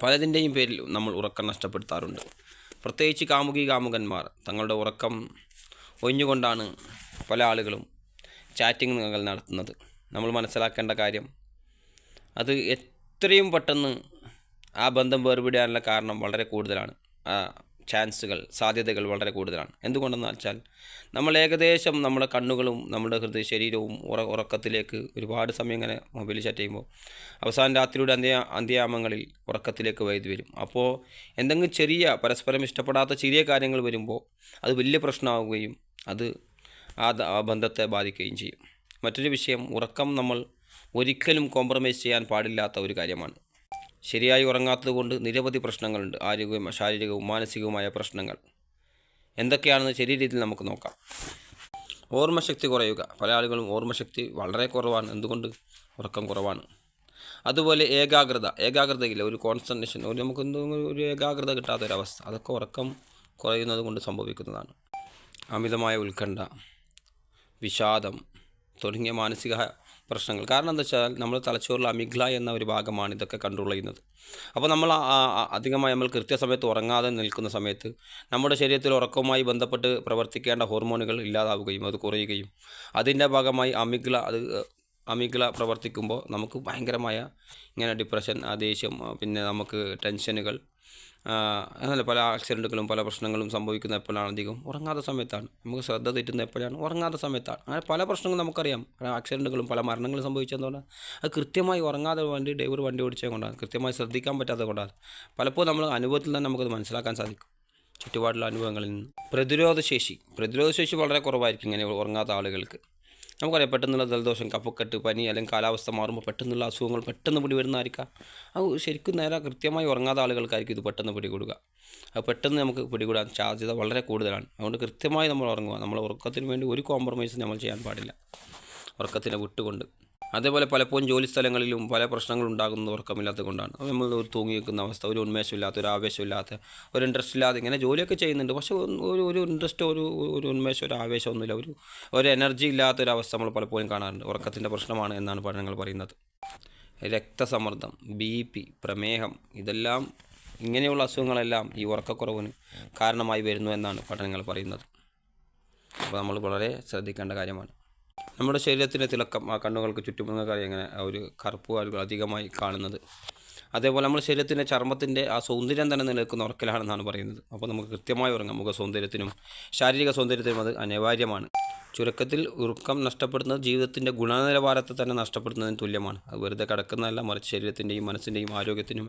പലതിൻ്റെയും പേരിൽ നമ്മൾ ഉറക്കം നഷ്ടപ്പെടുത്താറുണ്ട്. പ്രത്യേകിച്ച് കാമുകന്മാർ തങ്ങളുടെ ഉറക്കം ഒഴിഞ്ഞുകൊണ്ടാണ് പല ആളുകളും ചാറ്റിങ്ങുകൾ നടത്തുന്നത്. നമ്മൾ മനസ്സിലാക്കേണ്ട കാര്യം, അത് എത്രയും പെട്ടെന്ന് ആ ബന്ധം വേർപിടിയാനുള്ള കാരണം വളരെ കൂടുതലാണ്. സാധ്യതകൾ വളരെ കൂടുതലാണ്. എന്തുകൊണ്ടെന്ന് വെച്ചാൽ നമ്മൾ ഏകദേശം നമ്മുടെ കണ്ണുകളും നമ്മുടെ ശരീരവും ഉറക്കത്തിലേക്ക് ഒരുപാട് സമയം ഇങ്ങനെ മൊബൈൽ ചാറ്റ് ചെയ്യുമ്പോൾ അവസാനം രാത്രിയുടെ അന്ത്യയാമങ്ങളിൽ ഉറക്കത്തിലേക്ക് വൈദ്യുതി വരും. അപ്പോൾ എന്തെങ്കിലും ചെറിയ പരസ്പരം ഇഷ്ടപ്പെടാത്ത ചെറിയ കാര്യങ്ങൾ വരുമ്പോൾ അത് വലിയ പ്രശ്നമാവുകയും അത് ആ ബന്ധത്തെ ബാധിക്കുകയും ചെയ്യും. മറ്റൊരു വിഷയം, ഉറക്കം നമ്മൾ ഒരിക്കലും കോംപ്രമൈസ് ചെയ്യാൻ പാടില്ലാത്ത ഒരു കാര്യമാണ്. ശരിയായി ഉറങ്ങാത്തത് കൊണ്ട് നിരവധി പ്രശ്നങ്ങളുണ്ട്. ശാരീരികവും മാനസികവുമായ പ്രശ്നങ്ങൾ എന്തൊക്കെയാണെന്ന് ചെറിയ രീതിയിൽ നമുക്ക് നോക്കാം. ഓർമ്മശക്തി കുറയുക. പല ആളുകളും ഓർമ്മശക്തി വളരെ കുറവാണ്. എന്തുകൊണ്ട്? ഉറക്കം കുറവാണ്. അതുപോലെ ഏകാഗ്രതയില്ല, ഒരു കോൺസെൻട്രേഷൻ, ഒരു ഏകാഗ്രത കിട്ടാത്തൊരവസ്ഥ, അതൊക്കെ ഉറക്കം കുറയുന്നത് കൊണ്ട് സംഭവിക്കുന്നതാണ്. അമിതമായ ഉത്കണ്ഠ, വിഷാദം തുടങ്ങിയ മാനസിക പ്രശ്നങ്ങൾ. കാരണം എന്താ വെച്ചാൽ നമ്മൾ തലച്ചോറിൽ അമിഗ്ല എന്ന ഒരു ഭാഗമാണ് ഇതൊക്കെ കൺട്രോൾ ചെയ്യുന്നത്. അപ്പോൾ നമ്മൾ അധികമായി നമ്മൾ കൃത്യസമയത്ത് ഉറങ്ങാതെ നിൽക്കുന്ന സമയത്ത് നമ്മുടെ ശരീരത്തിൽ ഉറക്കവുമായി ബന്ധപ്പെട്ട് പ്രവർത്തിക്കേണ്ട ഹോർമോണുകൾ ഇല്ലാതാവുകയും അത് കുറയുകയും അതിൻ്റെ ഭാഗമായി അമിഗ്ല പ്രവർത്തിക്കുമ്പോൾ നമുക്ക് ഭയങ്കരമായ ഇങ്ങനെ ഡിപ്രഷൻ, ദേഷ്യം, പിന്നെ നമുക്ക് ടെൻഷനുകൾ, അങ്ങനെ പല ആക്സിഡൻറ്റുകളും പല പ്രശ്നങ്ങളും സംഭവിക്കുന്ന എപ്പോഴാണ്? അധികം ഉറങ്ങാത്ത സമയത്താണ്. നമുക്ക് ശ്രദ്ധ തെറ്റുന്ന എപ്പോഴാണ്? ഉറങ്ങാത്ത സമയത്താണ്. അങ്ങനെ പല പ്രശ്നങ്ങളും നമുക്കറിയാം. പല ആക്സിഡൻറ്റുകളും പല മരണങ്ങളും സംഭവിച്ചതുകൊണ്ടാണ്. അത് കൃത്യമായി ഉറങ്ങാതെ ഡ്രൈവർ വണ്ടി ഓടിച്ചത് കൊണ്ടാണ്, കൃത്യമായി ശ്രദ്ധിക്കാൻ പറ്റാത്തത് കൊണ്ടാണ്. പലപ്പോഴും നമ്മൾ അനുഭവത്തിൽ തന്നെ നമുക്കത് മനസ്സിലാക്കാൻ സാധിക്കും, ചുറ്റുപാടുള്ള അനുഭവങ്ങളിൽ നിന്ന്. പ്രതിരോധശേഷി വളരെ കുറവായിരിക്കും ഇങ്ങനെ ഉറങ്ങാത്ത ആളുകൾക്ക്. നമുക്കറിയാം, പെട്ടെന്നുള്ള ജലദോഷം, കഫക്കെട്ട്, പനി അല്ലെങ്കിൽ കാലാവസ്ഥ മാറുമ്പോൾ പെട്ടെന്നുള്ള അസുഖങ്ങൾ പെട്ടെന്ന് പിടിവരുന്നതായിരിക്കാം. അത് ശരിക്കും കൃത്യമായി ഉറങ്ങാത്ത ആളുകൾക്കായിരിക്കും ഇത് പെട്ടെന്ന് പിടികൂടുക. അത് പെട്ടെന്ന് നമുക്ക് പിടികൂടാൻ സാധ്യത വളരെ കൂടുതലാണ്. അതുകൊണ്ട് കൃത്യമായി നമ്മൾ ഉറങ്ങുക. നമ്മൾ ഉറക്കത്തിന് വേണ്ടി ഒരു കോംപ്രമൈസും നമ്മൾ ചെയ്യാൻ പാടില്ല, ഉറക്കത്തിനെ വിട്ടുകൊണ്ട്. അതേപോലെ പലപ്പോഴും ജോലി സ്ഥലങ്ങളിലും പല പ്രശ്നങ്ങളും ഉണ്ടാകുന്നത് ഉറക്കമില്ലാത്തത് കൊണ്ടാണ്. നമ്മൾ ഒരു തൂങ്ങി നിൽക്കുന്ന അവസ്ഥ, ഒരു ഉന്മേഷമില്ലാത്ത, ഒരു ആവേശമില്ലാത്ത, ഒരു ഇൻട്രസ്റ്റ് ഇല്ലാതെ ഇങ്ങനെ ജോലിയൊക്കെ ചെയ്യുന്നുണ്ട്. പക്ഷേ ഒരു ഇൻട്രസ്റ്റ്, ഒരു ഉന്മേഷം, ഒരു ആവേശമൊന്നുമില്ല, ഒരു എനർജി ഇല്ലാത്തൊരവസ്ഥ നമ്മൾ പലപ്പോഴും കാണാറുണ്ട്. ഉറക്കത്തിൻ്റെ പ്രശ്നമാണ് എന്നാണ് പഠനങ്ങൾ പറയുന്നത്. രക്തസമ്മർദ്ദം, BP, പ്രമേഹം, ഇതെല്ലാം ഇങ്ങനെയുള്ള അസുഖങ്ങളെല്ലാം ഈ ഉറക്കക്കുറവിന് കാരണമായി വരുന്നു എന്നാണ് പഠനങ്ങൾ പറയുന്നത്. അപ്പോൾ നമ്മൾ വളരെ ശ്രദ്ധിക്കേണ്ട കാര്യമാണ്. നമ്മുടെ ശരീരത്തിൻ്റെ തിളക്കം, ആ കണ്ണുകൾക്ക് ചുറ്റും നിങ്ങൾക്കറിയാം എങ്ങനെ ഒരു കറുപ്പ് പാടുകൾ അധികമായി കാണുന്നത്. അതേപോലെ നമ്മുടെ ശരീരത്തിൻ്റെ ചർമ്മത്തിൻ്റെ ആ സൗന്ദര്യം തന്നെ നിലനിൽക്കുന്ന ഉറക്കലാണെന്നാണ് പറയുന്നത്. അപ്പോൾ നമുക്ക് കൃത്യമായി ഉറങ്ങാം. മുഖ സൗന്ദര്യത്തിനും ശാരീരിക സൗന്ദര്യത്തിനും അത് അനിവാര്യമാണ്. ചുരുക്കത്തിൽ, ഉറക്കം നഷ്ടപ്പെടുന്നത് ജീവിതത്തിൻ്റെ ഗുണനിലവാരത്തെ തന്നെ നഷ്ടപ്പെടുന്നതിന് തുല്യമാണ്. അത് വെറുതെ കിടക്കുന്നതല്ല, മറിച്ച് ശരീരത്തിൻ്റെയും മനസ്സിൻ്റെയും ആരോഗ്യത്തിനും